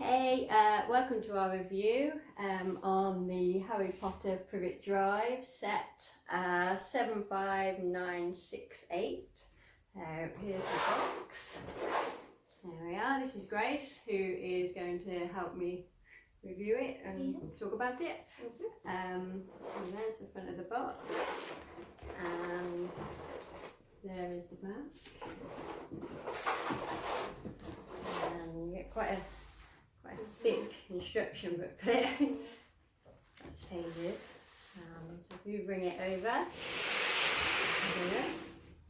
Hey, welcome to our review on the Harry Potter Privet Drive set 75968. Here's the box. There we are. This is Grace, who is going to help me review it and talk about it. And there's the front of the box, and there is the back. And you get quite a thick instruction booklet. That's pages. So if you bring it over,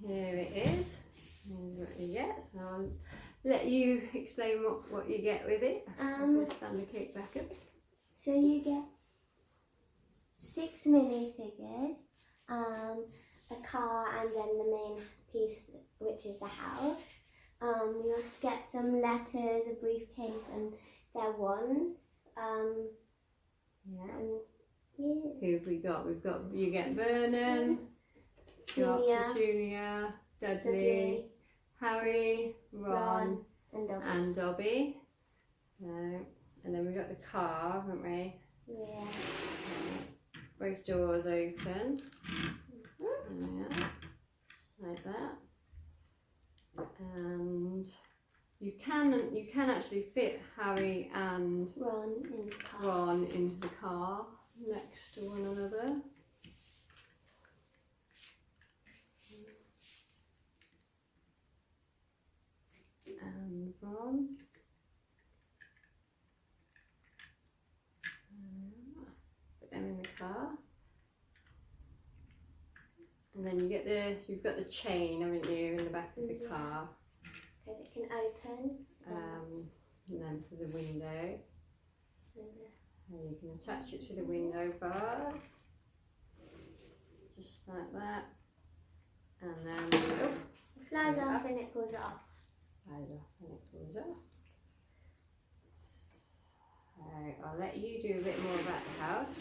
here it is. Here's what you get. So I'll let you explain what you get with it. Just stand the cake back up. So you get 6 minifigures, a car, and then the main piece, which is the house. You also get some letters, a briefcase, and their wands. And Who have we got? You get Vernon, Petunia, Dudley, Harry, Ron and Dobby. And then we've got the car, haven't we? Yeah. Both doors open. Like that. And you can actually fit Harry and Ron into the car next to one another. And Ron. Put them in the car. And then you've got the chain, haven't you, in the back of the car. Because it can open. And then for the window, and you can attach it to the window bars, just like that. And then it flies off and it pulls off. Flies off and it pulls off. So I'll let you do a bit more about the house.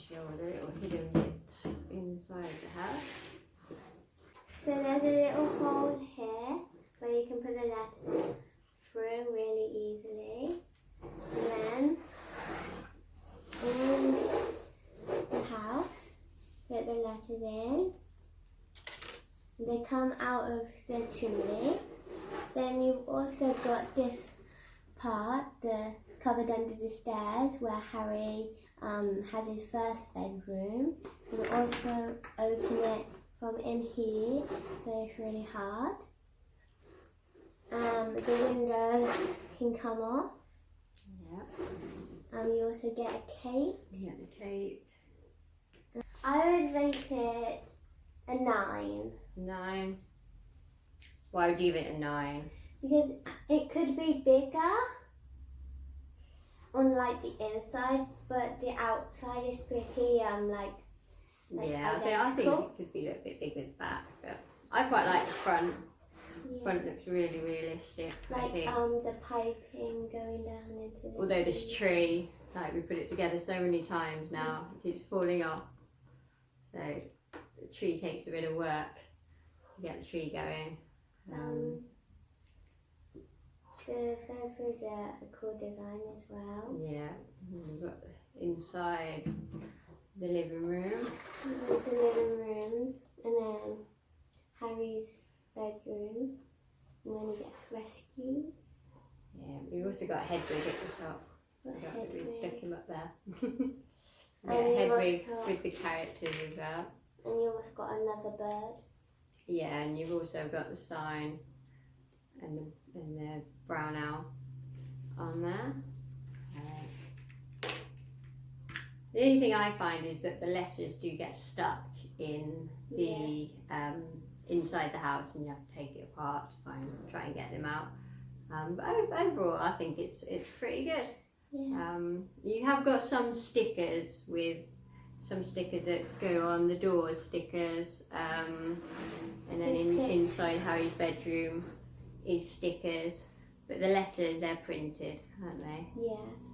Show the little hidden bits inside the house. So there's a little hole here where you can put the letters through really easily. And then in the house, put the letters in. And they come out of the chimney. Then you've also got this part, the cupboard under the stairs, where Harry has his first bedroom. You can also open it from in here, so it's really hard. The window can come off. Yeah. You also get a cake. You get the cake. I would rate it a 9. 9. Why would you give it a 9? Because it could be bigger on like the inside, but the outside is pretty yeah, I think it could be a little bit bigger at the back, but I quite like the front. The front looks really realistic. Like the piping going down into the although this tree, like we put it together so many times now, it keeps falling off. So the tree takes a bit of work to get the tree going. The sofa's a cool design as well. Yeah, and we've got inside the living room. There's the living room, and then Harry's bedroom, when he gets rescued. Yeah, we've also got Hedwig at the top. We stuck him up there. Yeah, Hedwig with the characters as well. And you've also got another bird. Yeah, and you've also got the sign and the brown owl on there. The only thing I find is that the letters do get stuck in the inside the house, and you have to take it apart to try and get them out. But overall, I think it's pretty good. Yeah. You have got some stickers that go on the doors, stickers, and then inside Harry's bedroom is stickers, but the letters, they're printed, aren't they? Yes.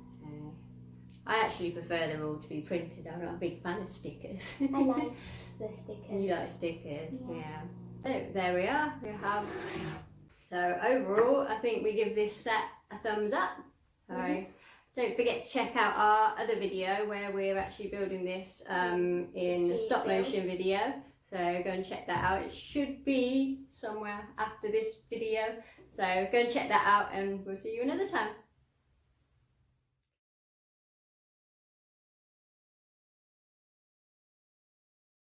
I actually prefer them all to be printed. I'm not a big fan of stickers. I like the stickers. You like stickers, yeah. So there we are. We have So overall, I think we give this set a thumbs up. Don't forget to check out our other video where we're actually building this in a stop motion video. So go and check that out. It should be somewhere after this video. So go and check that out and we'll see you another time.